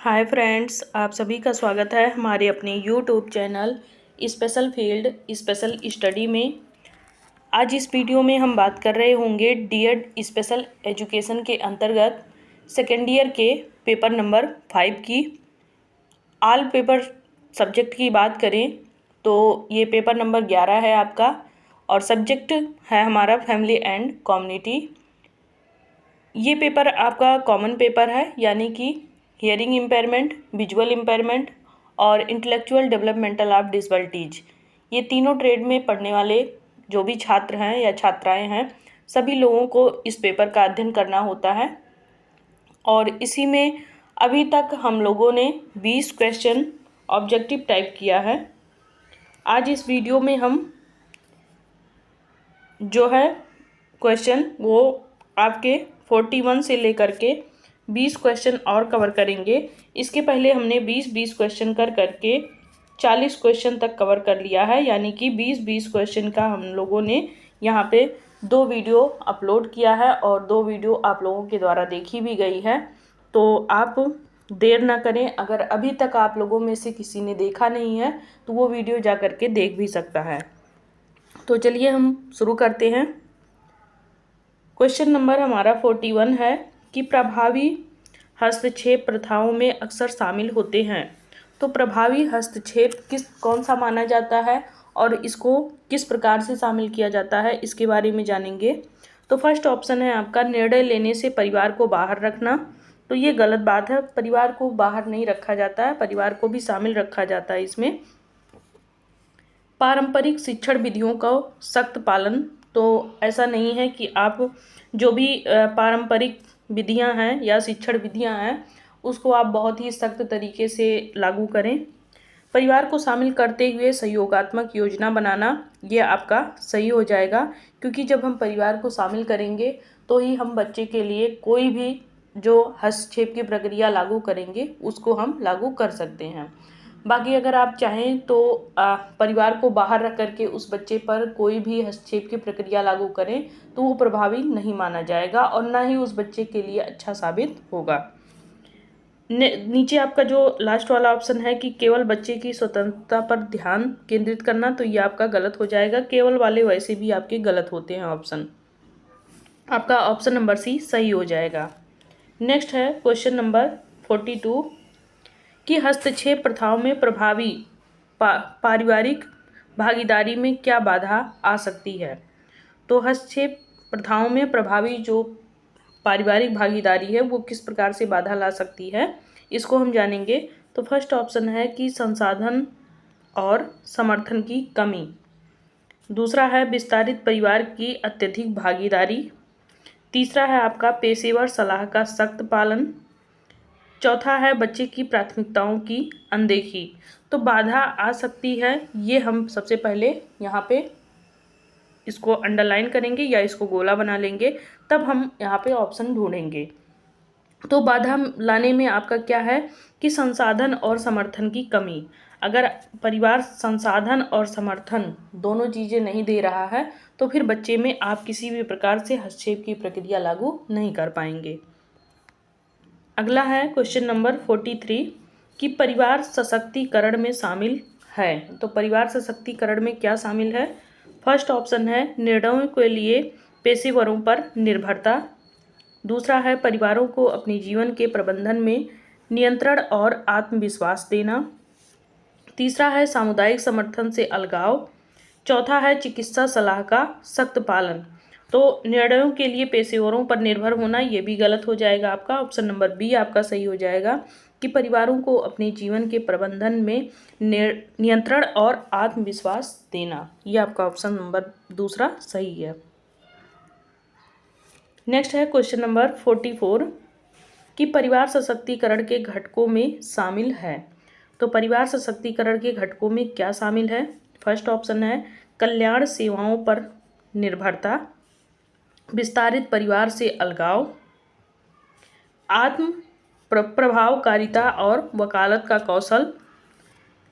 Hi friends, आप सभी का स्वागत है हमारे अपने YouTube channel special field special study में। आज इस वीडियो में हम बात कर रहे होंगे डीएड स्पेशल एजुकेशन के अंतर्गत सेकेंड ईयर के पेपर नंबर 5 की। ऑल पेपर सब्जेक्ट की बात करें तो ये पेपर नंबर 11 है आपका, और सब्जेक्ट है हमारा फैमिली एंड कम्युनिटी। ये पेपर आपका कॉमन पेपर है, यानी कि हियरिंग इम्पेयरमेंट, विजुअल इम्पेयरमेंट और इंटेलेक्चुअल डेवलपमेंटल ऑफ डिसेबिलिटीज, ये तीनों ट्रेड में पढ़ने वाले जो भी छात्र हैं या छात्राएं हैं, सभी लोगों को इस पेपर का अध्ययन करना होता है। और इसी में अभी तक हम लोगों ने 20 क्वेश्चन ऑब्जेक्टिव टाइप किया है। आज इस वीडियो में हम जो है क्वेश्चन वो आपके 41 से लेकर के 20 क्वेश्चन और कवर करेंगे। इसके पहले हमने 20-20 क्वेश्चन करके 40 क्वेश्चन तक कवर कर लिया है, यानी कि 20-20 क्वेश्चन का हम लोगों ने यहाँ पे 2 वीडियो अपलोड किया है और 2 वीडियो आप लोगों के द्वारा देखी भी गई है। तो आप देर ना करें, अगर अभी तक आप लोगों में से किसी ने देखा नहीं है तो वो वीडियो जा करके देख भी सकता है। तो चलिए हम शुरू करते हैं। क्वेश्चन नंबर हमारा 41 है कि प्रभावी हस्तक्षेप प्रथाओं में अक्सर शामिल होते हैं। तो प्रभावी हस्तक्षेप कौन सा माना जाता है और इसको किस प्रकार से शामिल किया जाता है, इसके बारे में जानेंगे। तो फर्स्ट ऑप्शन है आपका, निर्णय लेने से परिवार को बाहर रखना। तो ये गलत बात है, परिवार को बाहर नहीं रखा जाता है, परिवार को भी शामिल रखा जाता है इसमें। पारंपरिक शिक्षण विधियों का सख्त पालन, तो ऐसा नहीं है कि आप जो भी पारंपरिक विधियां हैं या शिक्षण विधियां हैं उसको आप बहुत ही सख्त तरीके से लागू करें। परिवार को शामिल करते हुए सहयोगात्मक योजना बनाना, ये आपका सही हो जाएगा, क्योंकि जब हम परिवार को शामिल करेंगे तो ही हम बच्चे के लिए कोई भी जो हस्तक्षेप की प्रक्रिया लागू करेंगे उसको हम लागू कर सकते हैं। बाकी अगर आप चाहें तो परिवार को बाहर रख करके उस बच्चे पर कोई भी हस्तक्षेप की प्रक्रिया लागू करें तो वो प्रभावी नहीं माना जाएगा और ना ही उस बच्चे के लिए अच्छा साबित होगा। नीचे आपका जो लास्ट वाला ऑप्शन है कि केवल बच्चे की स्वतंत्रता पर ध्यान केंद्रित करना, तो ये आपका गलत हो जाएगा। केवल वाले वैसे भी आपके गलत होते हैं ऑप्शन, आपका ऑप्शन नंबर सी सही हो जाएगा। नेक्स्ट है क्वेश्चन नंबर 42 कि हस्तक्षेप प्रथाओं में प्रभावी पारिवारिक भागीदारी में क्या बाधा आ सकती है। तो हस्तक्षेप प्रथाओं में प्रभावी जो पारिवारिक भागीदारी है वो किस प्रकार से बाधा ला सकती है, इसको हम जानेंगे। तो फर्स्ट ऑप्शन है कि संसाधन और समर्थन की कमी। दूसरा है विस्तारित परिवार की अत्यधिक भागीदारी। तीसरा है आपका पेशेवर सलाह का सख्त पालन। चौथा है बच्चे की प्राथमिकताओं की अनदेखी। तो बाधा आ सकती है, ये हम सबसे पहले यहाँ पे इसको अंडरलाइन करेंगे या इसको गोला बना लेंगे, तब हम यहाँ पे ऑप्शन ढूंढेंगे। तो बाधा लाने में आपका क्या है कि संसाधन और समर्थन की कमी। अगर परिवार संसाधन और समर्थन दोनों चीज़ें नहीं दे रहा है तो फिर बच्चे में आप किसी भी प्रकार से हस्तक्षेप की प्रक्रिया लागू नहीं कर पाएंगे। अगला है क्वेश्चन नंबर 43 कि परिवार सशक्तिकरण में शामिल है। तो परिवार सशक्तिकरण में क्या शामिल है। फर्स्ट ऑप्शन है निर्णयों के लिए पेशेवरों पर निर्भरता। दूसरा है परिवारों को अपने जीवन के प्रबंधन में नियंत्रण और आत्मविश्वास देना। तीसरा है सामुदायिक समर्थन से अलगाव। चौथा है चिकित्सा सलाह का सख्त पालन। तो निर्णयों के लिए पेशेवरों पर निर्भर होना, ये भी गलत हो जाएगा, आपका ऑप्शन नंबर बी आपका सही हो जाएगा कि परिवारों को अपने जीवन के प्रबंधन में नियंत्रण और आत्मविश्वास देना, ये आपका ऑप्शन नंबर दूसरा सही है। नेक्स्ट है क्वेश्चन नंबर 44 कि परिवार सशक्तिकरण के घटकों में शामिल है। तो परिवार सशक्तिकरण के घटकों में क्या शामिल है। फर्स्ट ऑप्शन है कल्याण सेवाओं पर निर्भरता, विस्तारित परिवार से अलगाव, आत्म प्रभावकारिता और वकालत का कौशल,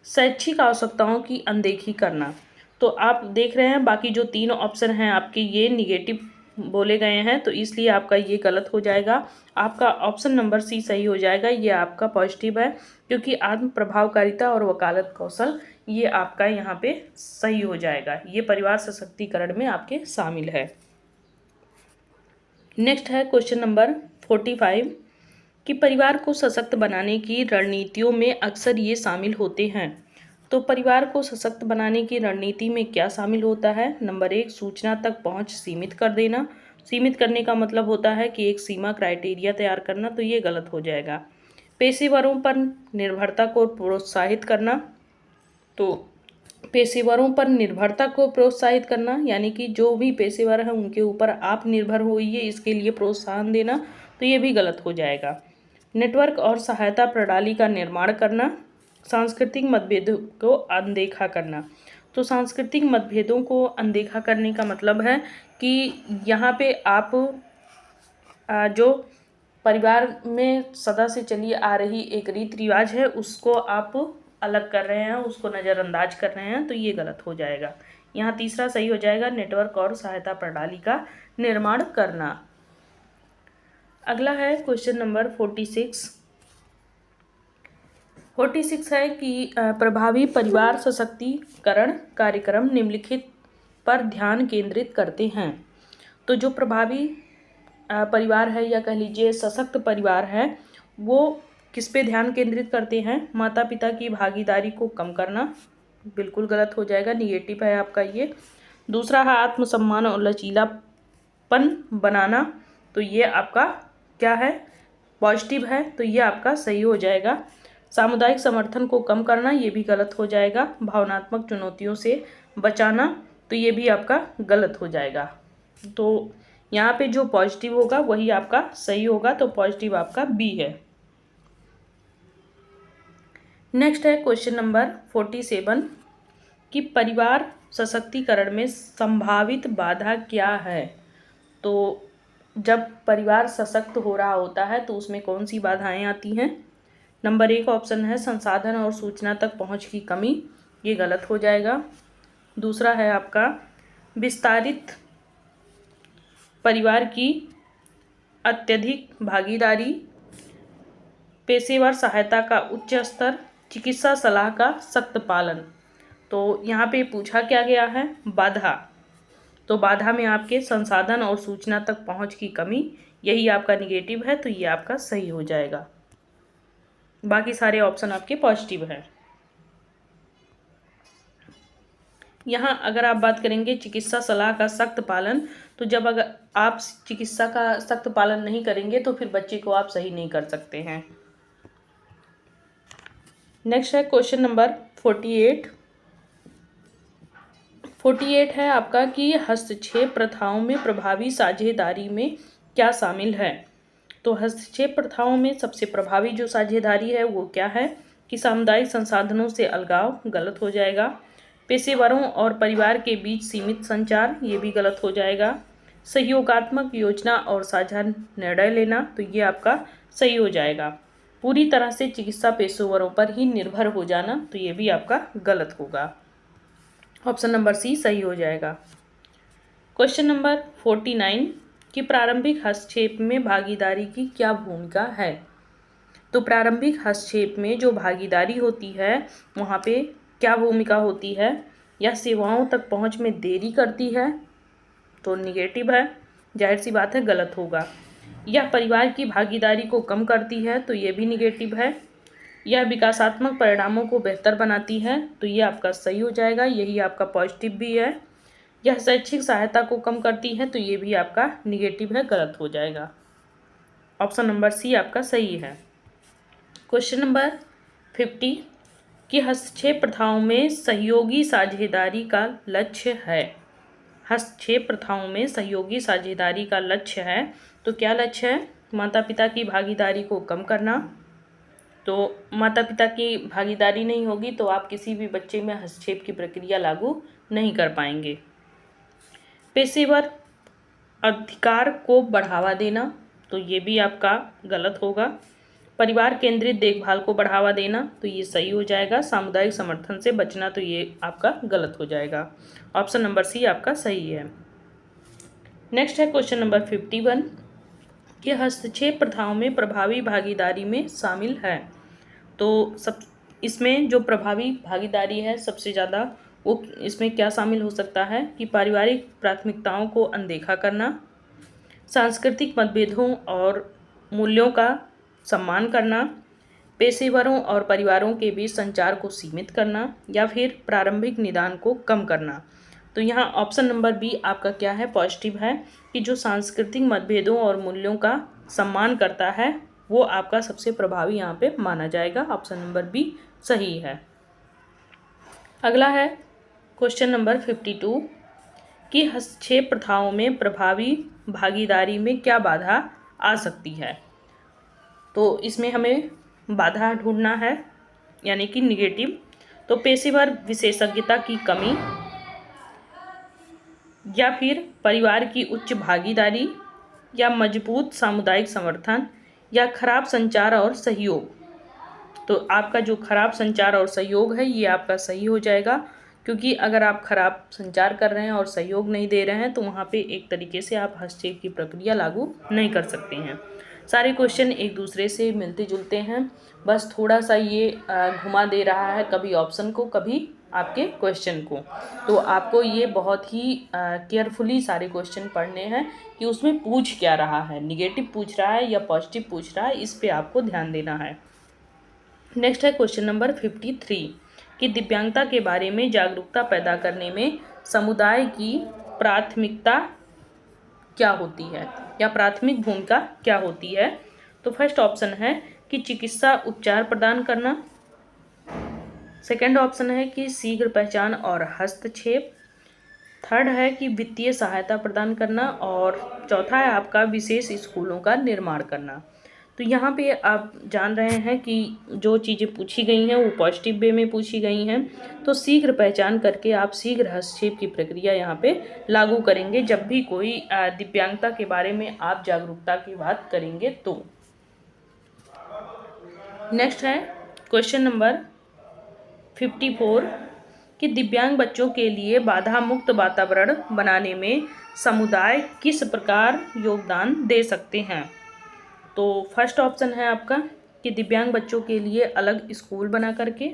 शैक्षिक आवश्यकताओं की अनदेखी करना। तो आप देख रहे हैं बाकी जो तीन ऑप्शन हैं आपके ये निगेटिव बोले गए हैं, तो इसलिए आपका ये गलत हो जाएगा। आपका ऑप्शन नंबर सी सही हो जाएगा, ये आपका पॉजिटिव है, क्योंकि आत्म प्रभावकारिता और वकालत कौशल ये आपका यहाँ पे सही हो जाएगा। ये परिवार सशक्तिकरण में आपके शामिल है। नेक्स्ट है क्वेश्चन नंबर 45 कि परिवार को सशक्त बनाने की रणनीतियों में अक्सर ये शामिल होते हैं। तो परिवार को सशक्त बनाने की रणनीति में क्या शामिल होता है? नंबर 1, सूचना तक पहुंच सीमित कर देना। सीमित करने का मतलब होता है कि एक सीमा क्राइटेरिया तैयार करना, तो ये गलत हो जाएगा। पेशेवरों पर निर्भरता को प्रोत्साहित करना, तो पेशेवरों पर निर्भरता को प्रोत्साहित करना यानी कि जो भी पेशेवर हैं उनके ऊपर आप निर्भर होइए, इसके लिए प्रोत्साहन देना, तो ये भी गलत हो जाएगा। नेटवर्क और सहायता प्रणाली का निर्माण करना, सांस्कृतिक मतभेदों को अनदेखा करना। तो सांस्कृतिक मतभेदों को अनदेखा करने का मतलब है कि यहाँ पे आप जो परिवार में सदा से चली आ रही एक रीति रिवाज है उसको आप अलग कर रहे हैं, उसको नज़रअंदाज कर रहे हैं, तो ये गलत हो जाएगा। यहाँ तीसरा सही हो जाएगा, नेटवर्क और सहायता प्रणाली का निर्माण करना। अगला है क्वेश्चन नंबर 46 है कि प्रभावी परिवार सशक्तिकरण कार्यक्रम निम्नलिखित पर ध्यान केंद्रित करते हैं। तो जो प्रभावी परिवार है या कह लीजिए सशक्त परिवार है वो किस पे ध्यान केंद्रित करते हैं? माता पिता की भागीदारी को कम करना, बिल्कुल गलत हो जाएगा, निगेटिव है आपका ये। दूसरा है आत्मसम्मान और लचीलापन बनाना, तो ये आपका क्या है? पॉजिटिव है, तो ये आपका सही हो जाएगा। सामुदायिक समर्थन को कम करना, ये भी गलत हो जाएगा। भावनात्मक चुनौतियों से बचाना, तो ये भी आपका गलत हो जाएगा। तो यहाँ पे जो पॉजिटिव होगा वही आपका सही होगा, तो पॉजिटिव आपका बी है। नेक्स्ट है क्वेश्चन नंबर 47 कि परिवार सशक्तिकरण में संभावित बाधा क्या है? तो जब परिवार सशक्त हो रहा होता है तो उसमें कौन सी बाधाएं आती हैं? नंबर 1 ऑप्शन है संसाधन और सूचना तक पहुंच की कमी, ये गलत हो जाएगा। दूसरा है आपका विस्तारित परिवार की अत्यधिक भागीदारी, पेशेवर सहायता का उच्च स्तर, चिकित्सा सलाह का सख्त पालन। तो यहाँ पे पूछा क्या गया है? बाधा। तो बाधा में आपके संसाधन और सूचना तक पहुँच की कमी, यही आपका निगेटिव है, तो ये आपका सही हो जाएगा। बाकी सारे ऑप्शन आपके पॉजिटिव हैं। यहाँ अगर आप बात करेंगे चिकित्सा सलाह का सख्त पालन, तो जब अगर आप चिकित्सा का सख्त पालन नहीं करेंगे तो फिर बच्चे को आप सही नहीं कर सकते हैं। नेक्स्ट है क्वेश्चन नंबर 48 है आपका कि हस्तक्षेप प्रथाओं में प्रभावी साझेदारी में क्या शामिल है? तो हस्तक्षेप प्रथाओं में सबसे प्रभावी जो साझेदारी है वो क्या है? कि सामुदायिक संसाधनों से अलगाव, गलत हो जाएगा। पेशेवरों और परिवार के बीच सीमित संचार, ये भी गलत हो जाएगा। सहयोगात्मक योजना और साझा निर्णय लेना, तो ये आपका सही हो जाएगा। पूरी तरह से चिकित्सा पेशेवरों पर ही निर्भर हो जाना, तो ये भी आपका गलत होगा। ऑप्शन नंबर सी सही हो जाएगा। क्वेश्चन नंबर 49 कि प्रारंभिक हस्तक्षेप में भागीदारी की क्या भूमिका है? तो प्रारंभिक हस्तक्षेप में जो भागीदारी होती है वहाँ पे क्या भूमिका होती है? या सेवाओं तक पहुँच में देरी करती है, तो निगेटिव है, जाहिर सी बात है गलत होगा। यह परिवार की भागीदारी को कम करती है, तो ये भी निगेटिव है। यह विकासात्मक परिणामों को बेहतर बनाती है, तो ये आपका सही हो जाएगा, यही आपका पॉजिटिव भी है। यह शैक्षिक सहायता को कम करती है, तो ये भी आपका निगेटिव है, गलत हो जाएगा। ऑप्शन नंबर सी आपका सही है। क्वेश्चन नंबर 50 कि हस्तक्षेप प्रथाओं में सहयोगी साझेदारी का लक्ष्य है। हस्तक्षेप प्रथाओं में सहयोगी साझेदारी का लक्ष्य है, तो क्या लक्ष्य है? माता पिता की भागीदारी को कम करना। तो माता पिता की भागीदारी नहीं होगी तो आप किसी भी बच्चे में हस्तक्षेप की प्रक्रिया लागू नहीं कर पाएंगे। पेशेवर अधिकार को बढ़ावा देना, तो ये भी आपका गलत होगा। परिवार केंद्रित देखभाल को बढ़ावा देना, तो ये सही हो जाएगा। सामुदायिक समर्थन से बचना, तो ये आपका गलत हो जाएगा। ऑप्शन नंबर सी आपका सही है। नेक्स्ट है क्वेश्चन नंबर 51 कि हस्तक्षेप प्रथाओं में प्रभावी भागीदारी में शामिल है। तो सब इसमें जो प्रभावी भागीदारी है सबसे ज़्यादा वो इसमें क्या शामिल हो सकता है कि पारिवारिक प्राथमिकताओं को अनदेखा करना, सांस्कृतिक मतभेदों और मूल्यों का सम्मान करना, पेशेवरों और परिवारों के बीच संचार को सीमित करना, या फिर प्रारंभिक निदान को कम करना। तो यहाँ ऑप्शन नंबर बी आपका क्या है, पॉजिटिव है, कि जो सांस्कृतिक मतभेदों और मूल्यों का सम्मान करता है वो आपका सबसे प्रभावी यहाँ पे माना जाएगा। ऑप्शन नंबर बी सही है। अगला है क्वेश्चन नंबर 52 कि हस्तक्षेप प्रथाओं में प्रभावी भागीदारी में क्या बाधा आ सकती है। तो इसमें हमें बाधा ढूंढना है यानी कि निगेटिव। तो पेशेवर विशेषज्ञता की कमी, या फिर परिवार की उच्च भागीदारी, या मजबूत सामुदायिक समर्थन, या खराब संचार और सहयोग। तो आपका जो खराब संचार और सहयोग है ये आपका सही हो जाएगा, क्योंकि अगर आप खराब संचार कर रहे हैं और सहयोग नहीं दे रहे हैं तो वहाँ पे एक तरीके से आप हस्तक्षेप की प्रक्रिया लागू नहीं कर सकते हैं। सारे क्वेश्चन एक दूसरे से मिलते जुलते हैं, बस थोड़ा सा ये घुमा दे रहा है, कभी ऑप्शन को कभी आपके क्वेश्चन को। तो आपको ये बहुत ही केयरफुली सारे क्वेश्चन पढ़ने हैं कि उसमें पूछ क्या रहा है, निगेटिव पूछ रहा है या पॉजिटिव पूछ रहा है, इस पे आपको ध्यान देना है। नेक्स्ट है क्वेश्चन नंबर 53 कि दिव्यांगता के बारे में जागरूकता पैदा करने में समुदाय की प्राथमिकता क्या होती है या प्राथमिक भूमिका क्या होती है। तो फर्स्ट ऑप्शन है कि चिकित्सा उपचार प्रदान करना, सेकंड ऑप्शन है कि शीघ्र पहचान और हस्तक्षेप, थर्ड है कि वित्तीय सहायता प्रदान करना, और चौथा है आपका विशेष स्कूलों का निर्माण करना। तो यहाँ पे आप जान रहे हैं कि जो चीज़ें पूछी गई हैं वो पॉजिटिव वे में पूछी गई हैं। तो शीघ्र पहचान करके आप शीघ्र हस्तक्षेप की प्रक्रिया यहाँ पे लागू करेंगे जब भी कोई दिव्यांगता के बारे में आप जागरूकता की बात करेंगे तो। नेक्स्ट है क्वेश्चन नंबर 54 कि दिव्यांग बच्चों के लिए बाधा मुक्त वातावरण बनाने में समुदाय किस प्रकार योगदान दे सकते हैं। तो फर्स्ट ऑप्शन है आपका कि दिव्यांग बच्चों के लिए अलग स्कूल बना करके,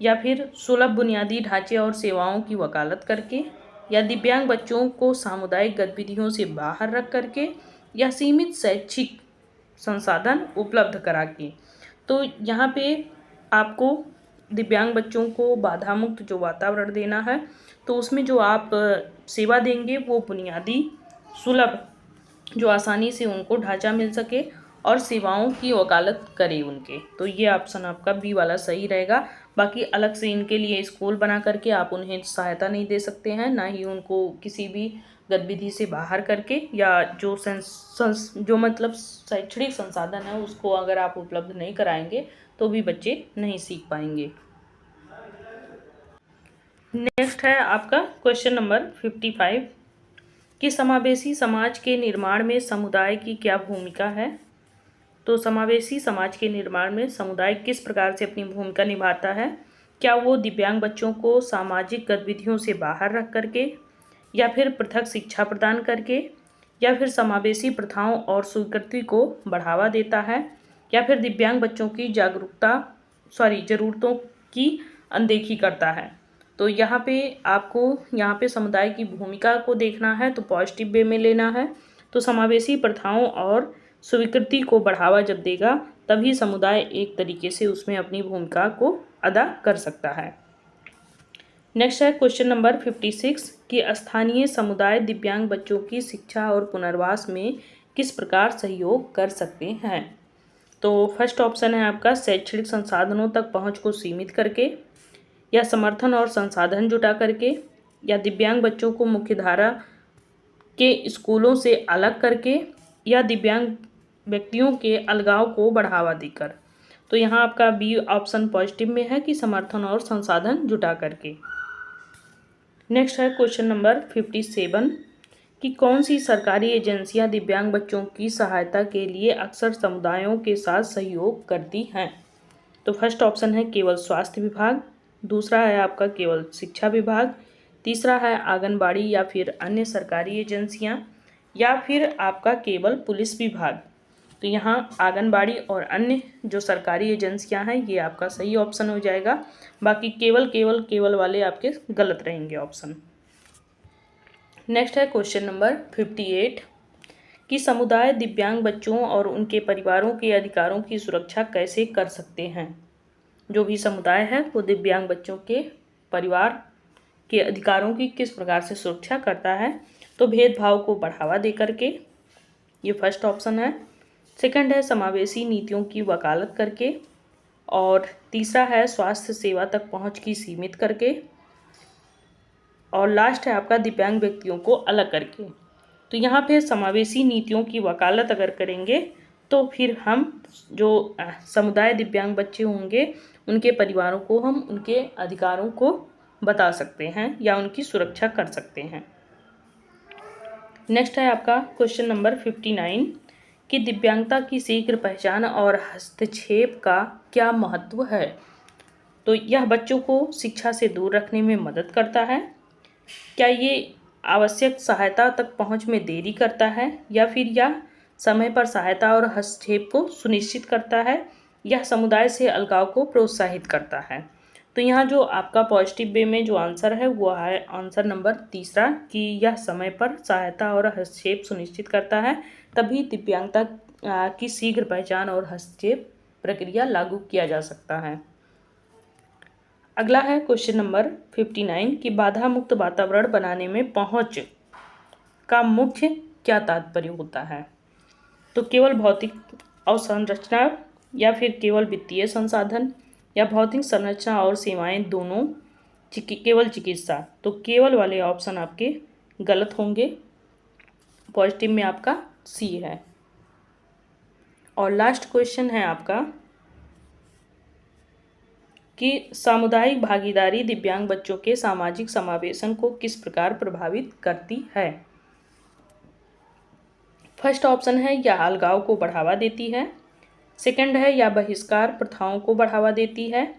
या फिर सुलभ बुनियादी ढांचे और सेवाओं की वकालत करके, या दिव्यांग बच्चों को सामुदायिक गतिविधियों से बाहर रख करके, या सीमित शैक्षिक संसाधन उपलब्ध करा के। तो यहाँ पे आपको दिव्यांग बच्चों को बाधा मुक्त जो वातावरण देना है, तो उसमें जो आप सेवा देंगे वो बुनियादी सुलभ, जो आसानी से उनको ढांचा मिल सके और सेवाओं की वकालत करे उनके। तो ये ऑप्शन आपका बी वाला सही रहेगा। बाकी अलग से इनके लिए स्कूल बना करके आप उन्हें सहायता नहीं दे सकते हैं, ना ही उनको किसी भी गतिविधि से बाहर करके, या जो मतलब शैक्षणिक संसाधन है उसको अगर आप उपलब्ध नहीं कराएंगे तो भी बच्चे नहीं सीख पाएंगे। नेक्स्ट है आपका क्वेश्चन नंबर 55 कि समावेशी समाज के निर्माण में समुदाय की क्या भूमिका है। तो समावेशी समाज के निर्माण में समुदाय किस प्रकार से अपनी भूमिका निभाता है। क्या वो दिव्यांग बच्चों को सामाजिक गतिविधियों से बाहर रख करके, या फिर पृथक शिक्षा प्रदान करके, या फिर समावेशी प्रथाओं और स्वीकृति को बढ़ावा देता है, या फिर दिव्यांग बच्चों की ज़रूरतों की अनदेखी करता है। तो यहाँ पे आपको समुदाय की भूमिका को देखना है, तो पॉजिटिव वे में लेना है। तो समावेशी प्रथाओं और स्वीकृति को बढ़ावा जब देगा तभी समुदाय एक तरीके से उसमें अपनी भूमिका को अदा कर सकता है। नेक्स्ट है क्वेश्चन नंबर 56 कि स्थानीय समुदाय दिव्यांग बच्चों की शिक्षा और पुनर्वास में किस प्रकार सहयोग कर सकते हैं। तो फर्स्ट ऑप्शन है आपका शैक्षणिक संसाधनों तक पहुंच को सीमित करके, या समर्थन और संसाधन जुटा करके, या दिव्यांग बच्चों को मुख्यधारा के स्कूलों से अलग करके, या दिव्यांग व्यक्तियों के अलगाव को बढ़ावा देकर। तो यहाँ आपका बी ऑप्शन पॉजिटिव में है कि समर्थन और संसाधन जुटा करके। नेक्स्ट है क्वेश्चन नंबर 57 कि कौन सी सरकारी एजेंसियां दिव्यांग बच्चों की सहायता के लिए अक्सर समुदायों के साथ सहयोग करती हैं। तो फर्स्ट ऑप्शन है केवल स्वास्थ्य विभाग, दूसरा है आपका केवल शिक्षा विभाग, तीसरा है आंगनबाड़ी या फिर अन्य सरकारी एजेंसियां, या फिर आपका केवल पुलिस विभाग। तो यहाँ आंगनबाड़ी और अन्य जो सरकारी एजेंसियाँ हैं ये आपका सही ऑप्शन हो जाएगा। बाकी केवल वाले आपके गलत रहेंगे ऑप्शन। नेक्स्ट है क्वेश्चन नंबर 58 कि समुदाय दिव्यांग बच्चों और उनके परिवारों के अधिकारों की सुरक्षा कैसे कर सकते हैं। जो भी समुदाय है वो दिव्यांग बच्चों के परिवार के अधिकारों की किस प्रकार से सुरक्षा करता है। तो भेदभाव को बढ़ावा दे करके, ये फर्स्ट ऑप्शन है। सेकंड है समावेशी नीतियों की वकालत करके, और तीसरा है स्वास्थ्य सेवा तक पहुंच की सीमित करके, और लास्ट है आपका दिव्यांग व्यक्तियों को अलग करके। तो यहाँ पे समावेशी नीतियों की वकालत अगर करेंगे तो फिर हम जो समुदाय दिव्यांग बच्चे होंगे उनके परिवारों को हम उनके अधिकारों को बता सकते हैं या उनकी सुरक्षा कर सकते हैं। नेक्स्ट है आपका क्वेश्चन नंबर 59 कि दिव्यांगता की शीघ्र पहचान और हस्तक्षेप का क्या महत्व है। तो यह बच्चों को शिक्षा से दूर रखने में मदद करता है। क्या ये आवश्यक सहायता तक पहुंच में देरी करता है, या फिर यह समय पर सहायता और हस्तक्षेप को सुनिश्चित करता है, यह समुदाय से अलगाव को प्रोत्साहित करता है। तो यहाँ जो आपका पॉजिटिव वे में जो आंसर है वो है आंसर नंबर तीसरा कि यह समय पर सहायता और हस्तक्षेप सुनिश्चित करता है, तभी दिव्यांगता की शीघ्र पहचान और हस्तक्षेप प्रक्रिया लागू किया जा सकता है। अगला है क्वेश्चन नंबर 59 कि बाधा मुक्त वातावरण बनाने में पहुंच का मुख्य क्या तात्पर्य होता है। तो केवल भौतिक अवसंरचना, या फिर केवल वित्तीय संसाधन, या भौतिक संरचना और सेवाएं दोनों, केवल चिकित्सा। तो केवल वाले ऑप्शन आपके गलत होंगे। पॉजिटिव में आपका सी है। और लास्ट क्वेश्चन है आपका कि सामुदायिक भागीदारी दिव्यांग बच्चों के सामाजिक समावेशन को किस प्रकार प्रभावित करती है। फर्स्ट ऑप्शन है यह अलगाव को बढ़ावा देती है। सेकंड है यह बहिष्कार प्रथाओं को बढ़ावा देती है।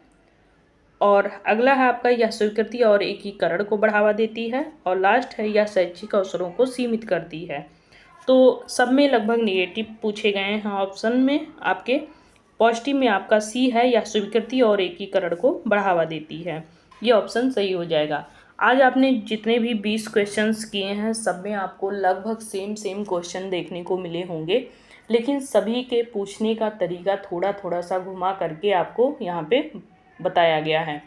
और अगला है आपका यह स्वीकृति और एकीकरण को बढ़ावा देती है। और लास्ट है यह शैक्षिक अवसरों को सीमित करती है। तो सब में लगभग नेगेटिव पूछे गए हैं ऑप्शन में आपके। पॉजिटिव में आपका सी है, यह स्वीकृति और एकीकरण को बढ़ावा देती है। ये ऑप्शन सही हो जाएगा। आज आपने जितने भी 20 क्वेश्चंस किए हैं सब में आपको लगभग सेम क्वेश्चन देखने को मिले होंगे, लेकिन सभी के पूछने का तरीका थोड़ा सा घुमा करके आपको यहाँ पे बताया गया है।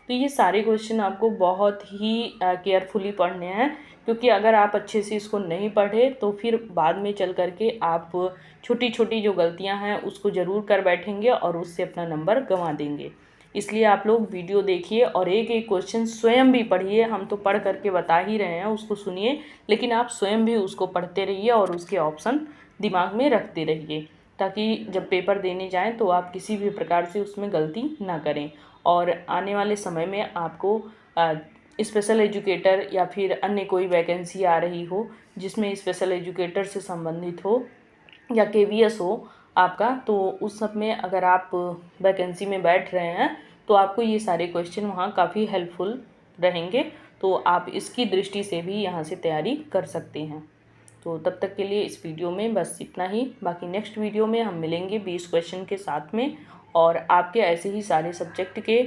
तो ये सारे क्वेश्चन आपको बहुत ही केयरफुली पढ़ने हैं, क्योंकि अगर आप अच्छे से इसको नहीं पढ़े तो फिर बाद में चल करके आप छोटी जो गलतियां हैं उसको ज़रूर कर बैठेंगे और उससे अपना नंबर गंवा देंगे। इसलिए आप लोग वीडियो देखिए और एक क्वेश्चन स्वयं भी पढ़िए। हम तो पढ़ करके बता ही रहे हैं, उसको सुनिए, लेकिन आप स्वयं भी उसको पढ़ते रहिए और उसके ऑप्शन दिमाग में रखते रहिए, ताकि जब पेपर देने जाएं तो आप किसी भी प्रकार से उसमें गलती ना करें। और आने वाले समय में आपको स्पेशल एजुकेटर या फिर अन्य कोई वैकेंसी आ रही हो जिसमें स्पेशल एजुकेटर से संबंधित हो या KVS हो आपका, तो उस सब में अगर आप वैकेंसी में बैठ रहे हैं तो आपको ये सारे क्वेश्चन वहाँ काफ़ी हेल्पफुल रहेंगे। तो आप इसकी दृष्टि से भी यहाँ से तैयारी कर सकते हैं। तो तब तक के लिए इस वीडियो में बस इतना ही। बाकी नेक्स्ट वीडियो में हम मिलेंगे 20 क्वेश्चन के साथ में, और आपके ऐसे ही सारे सब्जेक्ट के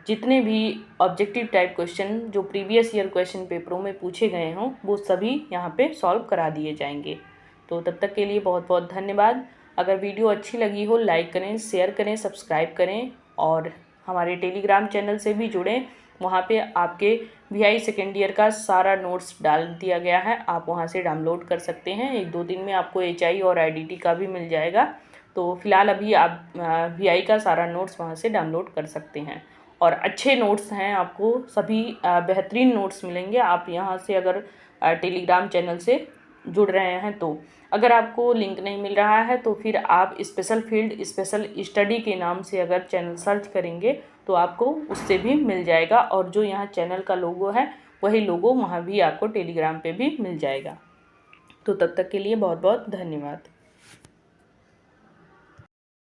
जितने भी ऑब्जेक्टिव टाइप क्वेश्चन जो प्रीवियस ईयर क्वेश्चन पेपरों में पूछे गए हों वो सभी यहाँ पे सॉल्व करा दिए जाएंगे। तो तब तक के लिए बहुत बहुत धन्यवाद। अगर वीडियो अच्छी लगी हो लाइक करें, शेयर करें, सब्सक्राइब करें, और हमारे टेलीग्राम चैनल से भी जुड़ें। वहाँ पे आपके VI सेकेंड ईयर का सारा नोट्स डाल दिया गया है, आप वहाँ से डाउनलोड कर सकते हैं। 1-2 दिन में आपको HI और IDT का भी मिल जाएगा। तो फिलहाल अभी आप VI का सारा नोट्स वहाँ से डाउनलोड कर सकते हैं, और अच्छे नोट्स हैं, आपको सभी बेहतरीन नोट्स मिलेंगे आप यहाँ से अगर टेलीग्राम चैनल से जुड़ रहे हैं तो। अगर आपको लिंक नहीं मिल रहा है तो फिर आप स्पेशल फील्ड स्पेशल स्टडी के नाम से अगर चैनल सर्च करेंगे तो आपको उससे भी मिल जाएगा, और जो यहाँ चैनल का लोगो है वही लोगो वहाँ भी आपको टेलीग्राम पे भी मिल जाएगा। तो तब तक के लिए बहुत बहुत धन्यवाद।